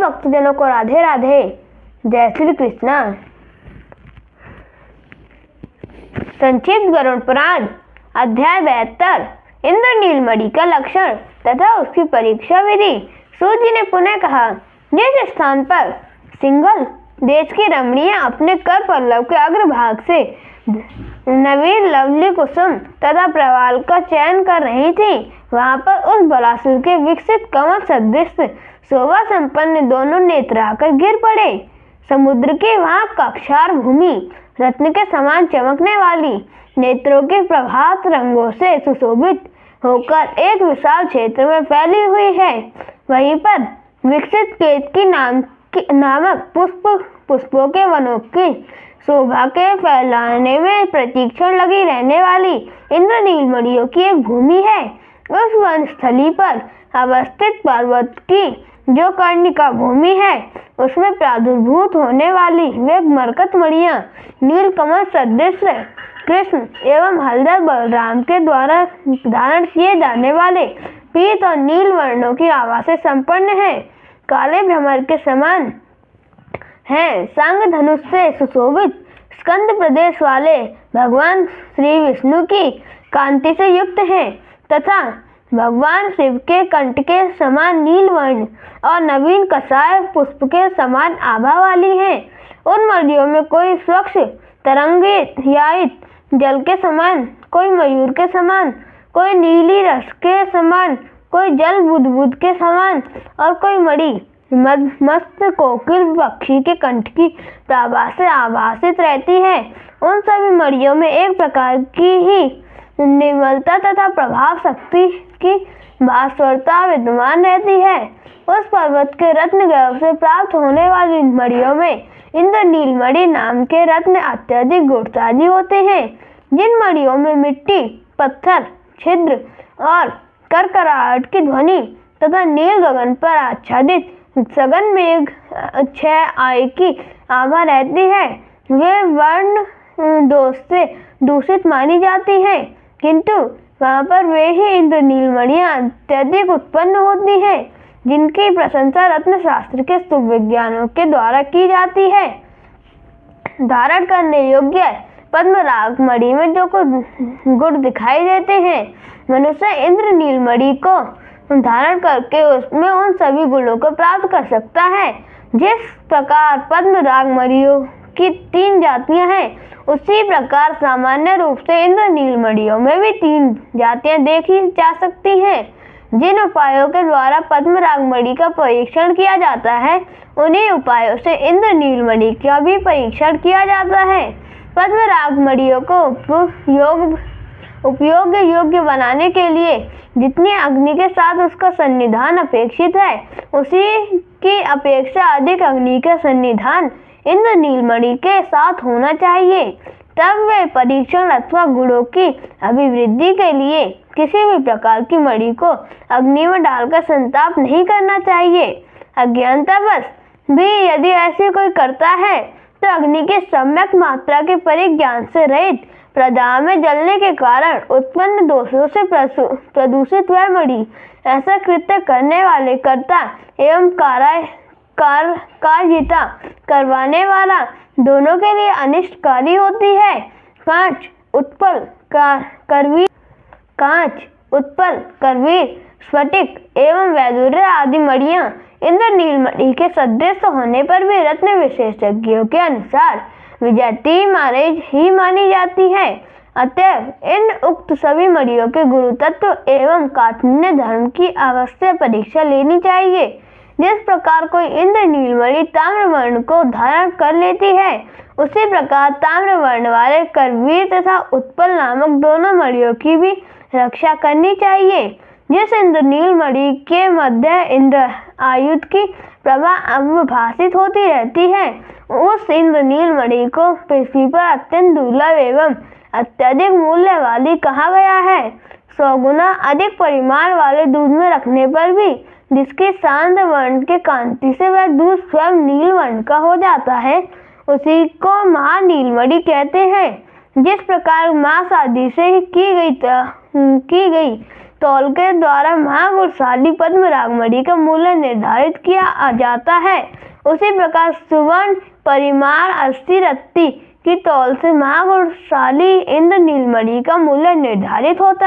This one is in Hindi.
भक्तजनों को राधे राधे। जय श्री कृष्णा। संक्षिप्त गरुड़ पुराण अध्याय 72 इंद्र नीलमणि का लक्षण तथा उसकी परीक्षा विधि। सूत जी ने पुनः कहा, जिस स्थान पर सिंघल देश की रमणीय अपने कर पल्लव के अग्रभाग से नवीन लवली कुसुम तथा प्रवाल का चयन कर रही थी, वहां पर उस बलासुर के विकसित कमल सदृश शोभा संपन्न दोनों नेत्र आकर गिर पड़े। समुद्र की वहां कक्षार भूमि रत्न के समान चमकने वाली नेत्रों के प्रभात रंगों से सुशोभित होकर एक विशाल क्षेत्र में फैली हुई है। वहीं पर विकसित केतकी नामक पुष्पों के वनों की शोभा के फैलाने में प्रतीक्षण लगी रहने वाली इंद्र नीलमणियों की एक भूमि है। उस वन स्थली पर अवस्थित पर्वत की जो कर्णिका भूमि है, उसमें प्रादुर्भूत होने वाली वे मरकत मणियां नील कमल सदृश कृष्ण एवं हलधर बलराम के द्वारा धारण किए जाने वाले पीत और नील वर्णों की आभा से संपन्न है। काले भ्रमर के समान है, सांग धनुष से सुशोभित स्कंद प्रदेश वाले भगवान श्री विष्णु की कांति से युक्त हैं तथा भगवान शिव के कंठ के समान नील वर्ण और नवीन कसाय पुष्प के समान आभा वाली हैं। उन मणियों में कोई स्वच्छ तरंगित यायित जल के समान, कोई मयूर के समान, कोई नीली रस के समान, कोई जल बुदबुद के समान और कोई मणि मस्त कोकिल पक्षी के कंठ की प्राभा से आभासित रहती है। उन सभी मणियों में एक प्रकार की ही निर्मलता तथा प्रभाव शक्ति की भास्वरता विद्यमान रहती है। उस पर्वत के रत्न गर्भ से प्राप्त होने वाली मणियों में इंद्र नीलमणि नाम के रत्न अत्यधिक गुणशाली होते हैं। जिन मणियों में मिट्टी, पत्थर, छिद्र और करकराहट की ध्वनि तथा नील गगन पर आच्छादित सघन मेघ छाया आय की आभा रहती है, वे वर्ण दोष से दूषित मानी जाती हैं, किंतु वहां पर वे ही इंद्र नीलमणियां अत्यधिक उत्पन्न होती हैं, जिनकी प्रशंसा रत्न शास्त्र के सुविज्ञानों के द्वारा की जाती है। धारण करने योग्य पद्मराग मणि में जो कुछ गुण दिखाई देते हैं, मनुष्य इंद्र नीलमणि को धारण करके उसमें उन सभी गुणों को प्राप्त कर सकता है। जिस प्रकार पद्मराग मणियों की 3 जातियां हैं, उसी प्रकार सामान्य रूप से इंद्र नीलमणियों में भी 3 जातियां देखी जा सकती हैं। जिन उपायों के द्वारा पद्मराग मणि का परीक्षण किया जाता है, उन्हीं उपायों से इंद्र नीलमणि का भी परीक्षण किया जाता है। पद्मराग मणियों को उपयोग योग्य बनाने के लिए जितनी अग्नि के साथ उसका सन्निधान अपेक्षित है, उसी की अपेक्षा अधिक अग्नि का सन्निधान इंद्र नीलमणि के साथ होना चाहिए। तब वे परीक्षण अथवा गुणों की अभिवृद्धि के लिए किसी भी प्रकार की मणि को अग्नि में डालकर संताप नहीं करना चाहिए। अज्ञानतावश भी यदि ऐसे कोई करता है, तो अग्नि के सम्यक मात्रा के परिज्ञान से रहित प्रदाह में जलने के कारण उत्पन्न दोषों से प्रदूषित वह मणि ऐसा कृत्य करने वाले कर्ता एवं कार्यता करवाने वाला दोनों के लिए अनिष्टकारी होती है। कांच, उत्पल, करवीर, स्फटिक एवं वैदुर्य आदि मणियां इंद्र नीलमणि के सदृश होने पर भी रत्न विशेषज्ञों के अनुसार विजाती ही मानी जाती है। अतएव इन उक्त सभी मणियों के गुरु तत्व एवं काठिन्य धर्म की अवश्य परीक्षा लेनी चाहिए। जिस प्रकार कोई इंद्र नीलमणि ताम्र वर्ण को धारण कर लेती है, उसी प्रकार ताम्र वर्ण वाले करवीर तथा उत्पल नामक दोनों मणियों की भी रक्षा करनी चाहिए। जिस इंद्र नीलमणि के मध्य इंद्र आयुध की प्रभा अवभासित होती रहती है, उस इंद्र नीलमणि को पृथ्वी पर अत्यंत दुर्लभ एवं अत्यधिक मूल्य वाली कहा गया है। 100 गुना अधिक परिमाण वाले दूध में रखने पर भी जिसकी शांत वर्ण के कांति से वह दूध स्वयं नील वर्ण का हो जाता है, उसी को महानीलमणि कहते हैं। जिस प्रकार मांस आदि से की गई तौल के द्वारा महागुणशाली पद्मराग मणि का मूल्य निर्धारित किया जाता है, उसी प्रकार सुवर्ण परिमाण 80 रत्ती की तौल से महागुणशाली इंद्रनील मणि का मूल्य निर्धारित होता है।